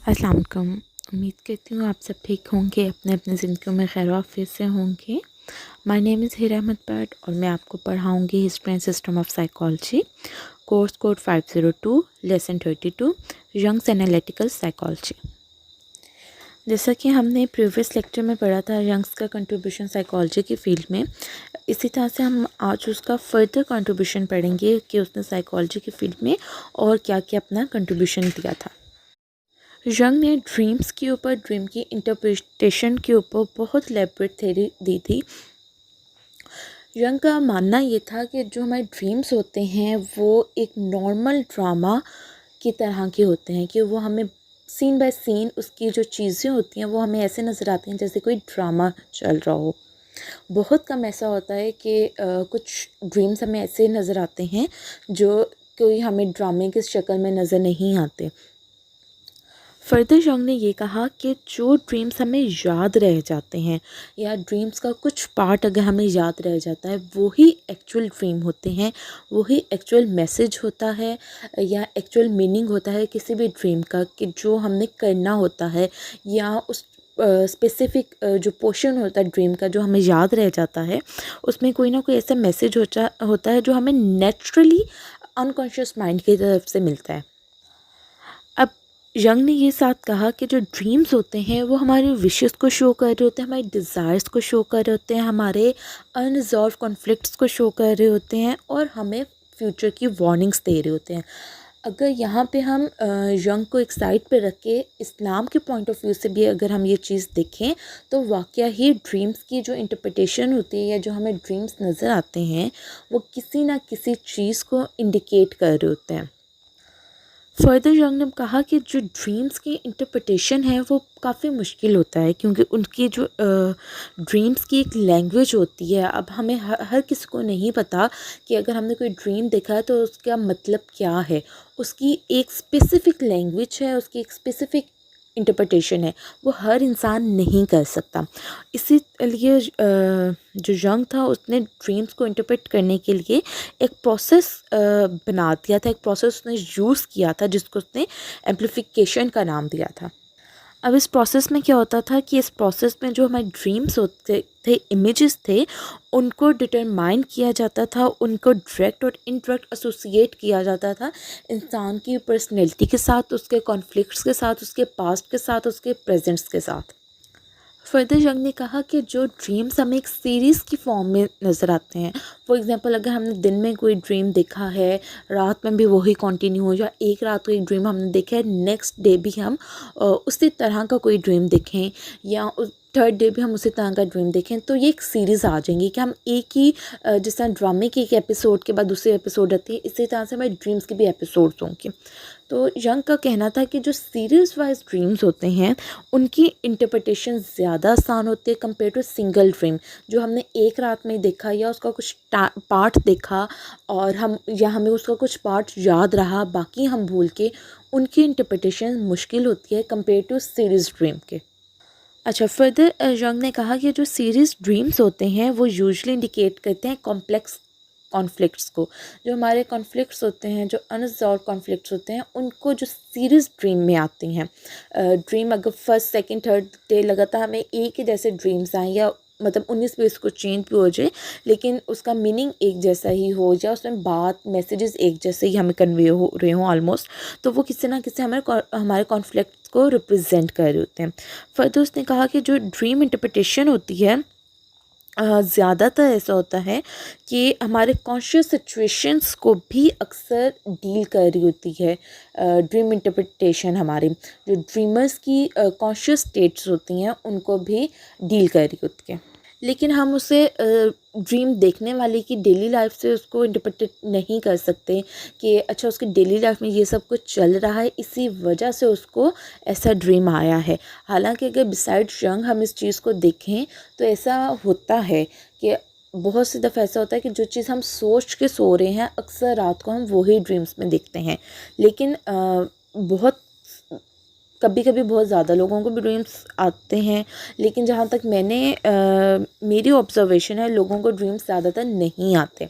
अस्सलाम वालेकुम। उम्मीद करती हूँ आप सब ठीक होंगे, अपने अपने ज़िंदगियों में खैर आफियत से होंगे। My name is Hira Ahmad Bhatt और मैं आपको पढ़ाऊँगी history and system of psychology, course code 502, lesson 32, Jung's analytical psychology. जैसा कि हमने प्रीवियस लेक्चर में पढ़ा था यंग्स का कंट्रीब्यूशन साइकोलॉजी की फील्ड में, इसी तरह से हम आज उसका फर्दर कंट्रीब्यूशन पढ़ेंगे कि उसने साइकोलॉजी की फील्ड में और क्या क्या अपना कंट्रीब्यूशन दिया था। यंग ने ड्रीम्स के ऊपर, ड्रीम की इंटरप्रिटेशन के ऊपर बहुत एलैबोरेट थ्योरी दी थी। यंग का मानना ये था कि जो हमारे ड्रीम्स होते हैं वो एक नॉर्मल ड्रामा की तरह के होते हैं, कि वो हमें सीन बाय सीन उसकी जो चीज़ें होती हैं वो हमें ऐसे नज़र आती हैं जैसे कोई ड्रामा चल रहा हो। बहुत कम ऐसा होता है कि कुछ ड्रीम्स हमें ऐसे नज़र आते हैं जो कोई हमें ड्रामे की शक्ल में नज़र नहीं आते। फर्दर यंग ने ये कहा कि जो ड्रीम्स हमें याद रह जाते हैं या ड्रीम्स का कुछ पार्ट अगर हमें याद रह जाता है वही एक्चुअल ड्रीम होते हैं, वही एक्चुअल मैसेज होता है या एक्चुअल मीनिंग होता है किसी भी ड्रीम का, कि जो हमने करना होता है या उस स्पेसिफिक जो पोर्शन होता है ड्रीम का जो हमें याद रह जाता है उसमें कोई ना कोई ऐसा मैसेज होता है जो हमें नेचुरली अनकॉन्शियस माइंड की तरफ से मिलता है। अब यंग ने ये साथ कहा कि जो ड्रीम्स होते हैं वो हमारे विशेस को शो कर रहे होते हैं, हमारे डिज़ायर्स को शो कर रहे होते हैं, हमारे अनरिजॉल्व कॉन्फ्लिक्ट्स को शो कर रहे होते हैं और हमें फ्यूचर की वार्निंग्स दे रहे होते हैं। अगर यहाँ पे हम यंग को एक साइड पे रख के इस्लाम के पॉइंट ऑफ व्यू से भी अगर हम ये चीज़ देखें तो वाकया ही ड्रीम्स की जो इंटरप्रिटेशन होती है या जो हमें ड्रीम्स नज़र आते हैं वो किसी ना किसी चीज़ को इंडिकेट कर रहे होते हैं। फर्दर यंग ने कहा कि जो ड्रीम्स की इंटरप्रिटेशन है वो काफ़ी मुश्किल होता है, क्योंकि उनकी जो ड्रीम्स की एक लैंग्वेज होती है। अब हमें हर किसी को नहीं पता कि अगर हमने कोई ड्रीम देखा है तो उसका मतलब क्या है। उसकी एक स्पेसिफ़िक लैंग्वेज है, उसकी एक स्पेसिफ़िक इंटरप्रिटेशन है, वो हर इंसान नहीं कर सकता। इसीलिए जो यंग था उसने ड्रीम्स को इंटरप्रेट करने के लिए एक प्रोसेस बना दिया था, एक प्रोसेस उसने यूज़ किया था जिसको उसने एम्प्लीफिकेशन का नाम दिया था। अब इस प्रोसेस में क्या होता था कि इस प्रोसेस में जो हमारे ड्रीम्स होते थे, इमेजेस थे, उनको डिटरमाइन किया जाता था, उनको डायरेक्ट और इनडायरेक्ट एसोसिएट किया जाता था इंसान की पर्सनैलिटी के साथ, उसके कॉन्फ्लिक्ट्स के साथ, उसके पास्ट के साथ, उसके प्रेजेंट्स के साथ। फर्दर यंग ने कहा कि जो ड्रीम्स हमें एक सीरीज़ की फॉर्म में नज़र आते हैं, फॉर एग्जांपल अगर हमने दिन में कोई ड्रीम देखा है, रात में भी वही कंटिन्यू हो, या एक रात को एक ड्रीम हमने देखा है, नेक्स्ट डे भी हम उसी तरह का कोई ड्रीम देखें या उस थर्ड डे भी हम उसी तरह का ड्रीम देखें, तो ये एक सीरीज़ आ जाएंगी कि हम एक ही जिस तरह ड्रामे के एक एपिसोड के बाद दूसरे एपिसोड आती है, इसी तरह से हमारे ड्रीम्स के भी एपिसोड्स होंगे। तो यंग का कहना था कि जो सीरीज़ वाइज ड्रीम्स होते हैं उनकी इंटरप्रिटेशन ज़्यादा आसान होती है कंपेयर टू सिंगल ड्रीम, जो हमने एक रात में देखा या उसका कुछ पार्ट देखा और हम या हमें उसका कुछ पार्ट याद रहा बाकी हम भूल के, उनकी इंटरप्रिटेशन मुश्किल होती है कंपेयर टू सीरीज़ ड्रीम के। अच्छा, फर्दर यंग ने कहा कि जो सीरीज़ ड्रीम्स होते हैं वो यूजुअली इंडिकेट करते हैं कॉम्प्लेक्स कॉन्फ्लिक्ट्स को। जो हमारे कॉन्फ्लिक्ट्स होते हैं, जो अनरिज़ॉल्व कॉन्फ्लिक्ट्स होते हैं, उनको जो सीरीज़ ड्रीम में आती हैं, ड्रीम अगर फर्स्ट सेकंड थर्ड डे लगातार हमें एक ही जैसे ड्रीम्स आएँ या मतलब 19-20 को चेंज भी हो जाए लेकिन उसका मीनिंग एक जैसा ही हो या उसमें बात मैसेजेस एक जैसे ही हमें कन्वे हो रहे हों ऑलमोस्ट, तो वो किसी ना किसी हमारे कॉन्फ्लिक्ट को रिप्रेजेंट कर रहे होते हैं। फर्दर उसने कहा कि जो ड्रीम इंटरप्रिटेशन होती है ज़्यादातर ऐसा होता है कि हमारे कॉन्शियस सिचुएशंस को भी अक्सर डील कर रही होती है। ड्रीम इंटरप्रिटेशन हमारी जो ड्रीमर्स की कॉन्शियस स्टेट्स होती हैं उनको भी डील कर रही होती है, लेकिन हम उसे ड्रीम देखने वाले की डेली लाइफ से उसको इंटरप्रेट नहीं कर सकते कि अच्छा उसकी डेली लाइफ में ये सब कुछ चल रहा है, इसी वजह से उसको ऐसा ड्रीम आया है। हालांकि अगर बिसाइड यंग हम इस चीज़ को देखें तो ऐसा होता है कि बहुत सी दफ़ा ऐसा होता है कि जो चीज़ हम सोच के सो रहे हैं अक्सर रात को हम वही ड्रीम्स में देखते हैं, लेकिन बहुत कभी कभी बहुत ज़्यादा लोगों को भी ड्रीम्स आते हैं, लेकिन जहाँ तक मेरी ऑब्जर्वेशन है लोगों को ड्रीम्स ज़्यादातर नहीं आते।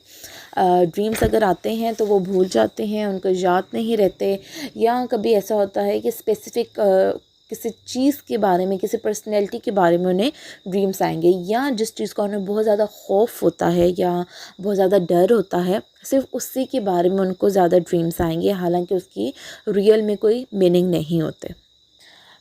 ड्रीम्स अगर आते हैं तो वो भूल जाते हैं, उनको याद नहीं रहते, या कभी ऐसा होता है कि स्पेसिफ़िक किसी चीज़ के बारे में, किसी पर्सनैलिटी के बारे में उन्हें ड्रीम्स आएंगे, या जिस चीज़ का उन्हें बहुत ज़्यादा खौफ होता है या बहुत ज़्यादा डर होता है, सिर्फ उसी के बारे में उनको ज़्यादा ड्रीम्स आएंगे, हालांकि उसकी रियल में कोई मीनिंग नहीं होते।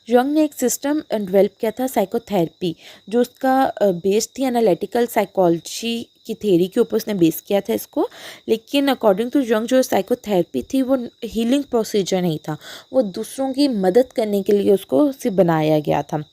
यंग ने एक सिस्टम डेवलप किया था साइकोथेरेपी, जो उसका बेस थी एनालिटिकल साइकोलॉजी की थ्योरी के ऊपर उसने बेस किया था इसको। लेकिन अकॉर्डिंग टू यंग जो साइकोथेरेपी थी वो हीलिंग प्रोसीजर नहीं था, वो दूसरों की मदद करने के लिए उसको उसे बनाया गया था।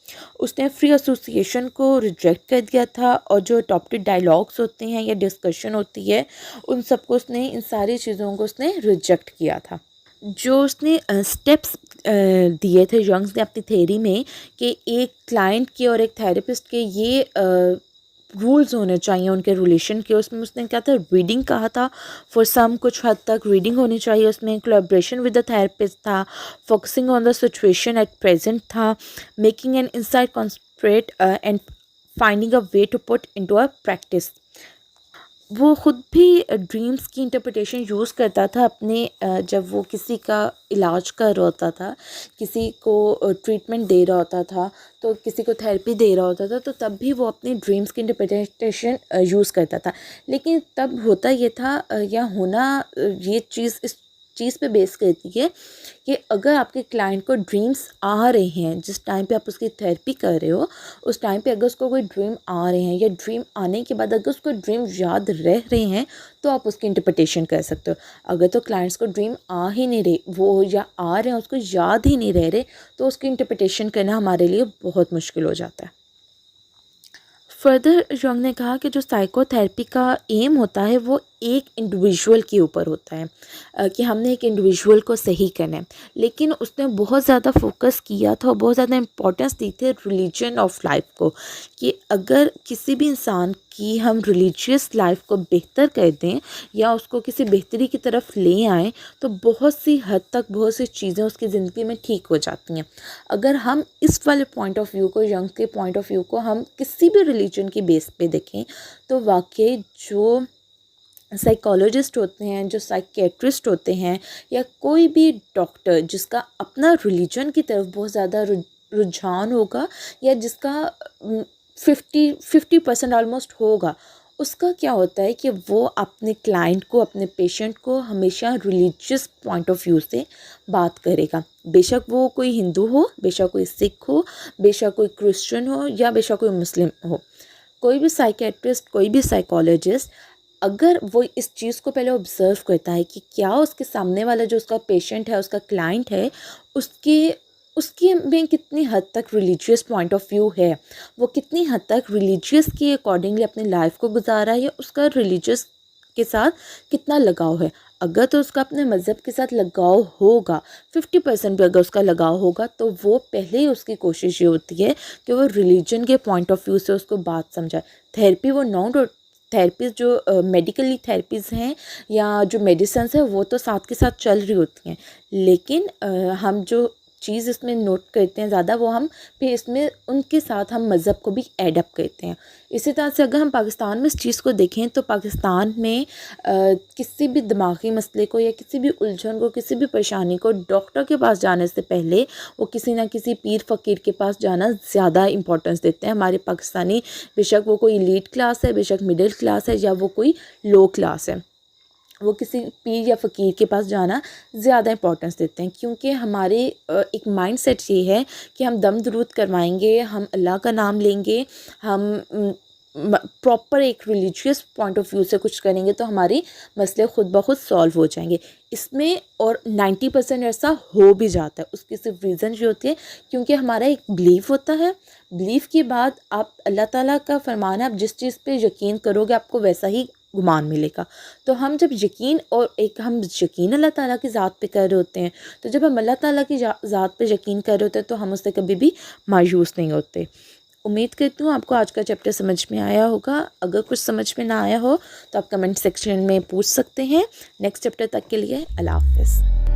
उसने फ्री एसोसिएशन को रिजेक्ट कर दिया था, और जो टॉपिक डायलॉग्स होते हैं या डिस्कशन होती है उन सबको उसने, इन सारी चीज़ों को उसने रिजेक्ट किया था। जो उसने स्टेप्स दिए थे यंग्स ने अपनी थ्योरी में, कि एक क्लाइंट के और एक थेरेपिस्ट के ये रूल्स होने चाहिए उनके रिलेशन के, उसमें उसने क्या था, रीडिंग कहा था फॉर सम, कुछ हद तक रीडिंग होनी चाहिए उसमें, कोलैबोरेशन विद द थेरेपिस्ट था, focusing on the situation at present था, making an insight concentrate and finding a way to put into a practice. वो ख़ुद भी ड्रीम्स की इंटरप्रिटेशन यूज़ करता था अपने, जब वो किसी का इलाज कर रहा होता था, किसी को ट्रीटमेंट दे रहा होता था, तो किसी को थेरेपी दे रहा होता था, तो तब भी वो अपनी ड्रीम्स की इंटरप्रिटेशन यूज़ करता था। लेकिन तब होता ये था, या होना ये चीज़ इस चीज़ पे बेस करती है कि अगर आपके क्लाइंट को ड्रीम्स आ रहे हैं, जिस टाइम पे आप उसकी थेरेपी कर रहे हो, उस टाइम पे अगर उसको कोई ड्रीम आ रहे हैं, या ड्रीम आने के बाद अगर उसको ड्रीम याद रह रहे हैं, तो आप उसकी इंटरप्रिटेशन कर सकते हो। अगर तो क्लाइंट्स को ड्रीम आ ही नहीं रहे, वो या आ रहे हैं उसको याद ही नहीं रह रहे, तो उसकी इंटरप्रिटेशन करना हमारे लिए बहुत मुश्किल हो जाता है। फर्दर यंग ने कहा कि जो साइकोथेरेपी का एम होता है वो एक इंडिविजुअल के ऊपर होता है, कि हमने एक इंडिविजुअल को सही करना है। लेकिन उसने बहुत ज़्यादा फोकस किया था और बहुत ज़्यादा इम्पोर्टेंस दी थी रिलीजन ऑफ लाइफ को, कि अगर किसी भी इंसान की हम रिलीजियस लाइफ को बेहतर कर दें या उसको किसी बेहतरी की तरफ ले आएँ, तो बहुत सी हद तक बहुत सी चीज़ें उसकी ज़िंदगी में ठीक हो जाती हैं। अगर हम इस वाले पॉइंट ऑफ व्यू को, यंग के पॉइंट ऑफ व्यू को हम किसी भी रिलीजन की बेस पे देखें, तो वाकई जो साइकोलॉजिस्ट होते हैं, जो साइकेट्रिस्ट होते हैं, या कोई भी डॉक्टर जिसका अपना रिलीजन की तरफ बहुत ज़्यादा रुझान होगा, या जिसका 50% ऑलमोस्ट होगा, उसका क्या होता है कि वो अपने क्लाइंट को, अपने पेशेंट को हमेशा रिलीजियस पॉइंट ऑफ व्यू से बात करेगा। बेशक वो कोई हिंदू हो, बेशक कोई सिख हो, बेशक कोई क्रिश्चियन हो, या बेशक कोई मुस्लिम हो। कोई भी साइकेट्रिस्ट, कोई भी साइकोलॉजिस्ट, अगर वो इस चीज़ को पहले ऑब्ज़र्व करता है कि क्या उसके सामने वाला जो उसका पेशेंट है, उसका क्लाइंट है, उसके में कितनी हद तक रिलीजियस पॉइंट ऑफ व्यू है, वो कितनी हद तक रिलीजियस के अकॉर्डिंगली अपनी लाइफ को गुजारा है, या उसका रिलीजियस के साथ कितना लगाव है। अगर तो उसका अपने मज़हब के साथ लगाव होगा, 50% भी अगर उसका लगाव होगा, तो वो पहले ही उसकी कोशिश ये होती है कि वो रिलीजन के पॉइंट ऑफ व्यू से उसको बात समझाए। थेरेपी वो नॉन थेरेपीज़ जो मेडिकली थेरेपीज़ हैं, या जो मेडिसिन्स हैं, वो तो साथ के साथ चल रही होती हैं। लेकिन हम जो चीज़ इसमें नोट करते हैं ज़्यादा, वो हम फिर इसमें उनके साथ हम मज़हब को भी एड अप करते हैं। इसी तरह से अगर हम पाकिस्तान में इस चीज़ को देखें, तो पाकिस्तान में किसी भी दिमागी मसले को, या किसी भी उलझन को, किसी भी परेशानी को डॉक्टर के पास जाने से पहले वो किसी ना किसी पीर फ़कीर के पास जाना ज़्यादा इंपॉर्टेंस देते हैं। हमारे पाकिस्तानी, बेशक वो कोई एलीट क्लास है, बेशक मिडिल क्लास है, या वो कोई लो क्लास है, वो किसी पीर या फ़कीर के पास जाना ज़्यादा इंपॉर्टेंस देते हैं। क्योंकि हमारे एक माइंड सेट ये है कि हम दम दरूद करवाएंगे, हम अल्लाह का नाम लेंगे, हम प्रॉपर एक रिलीजियस पॉइंट ऑफ व्यू से कुछ करेंगे, तो हमारे मसले ख़ुद ब खुद सॉल्व हो जाएंगे। इसमें और 90% ऐसा हो भी जाता है। उसकी सिर्फ रीज़न ये होती है क्योंकि हमारा एक बिलीफ होता है। बिलीफ के बाद आप, अल्लाह ताला का फरमान है, आप जिस चीज़ पे यकीन करोगे आपको वैसा ही गुमान मिलेगा। तो हम जब यकीन, और एक हम यकीन अल्लाह ताला की ज़ात पे कर रहे होते हैं, तो जब हम अल्लाह ताला की ज़ात पे यकीन कर रहे होते हैं, तो हम उससे कभी भी मायूस नहीं होते। उम्मीद करती हूँ आपको आज का चैप्टर समझ में आया होगा। अगर कुछ समझ में ना आया हो तो आप कमेंट सेक्शन में पूछ सकते हैं। नेक्स्ट चैप्टर तक के लिए अल्लाह हाफ़िज़।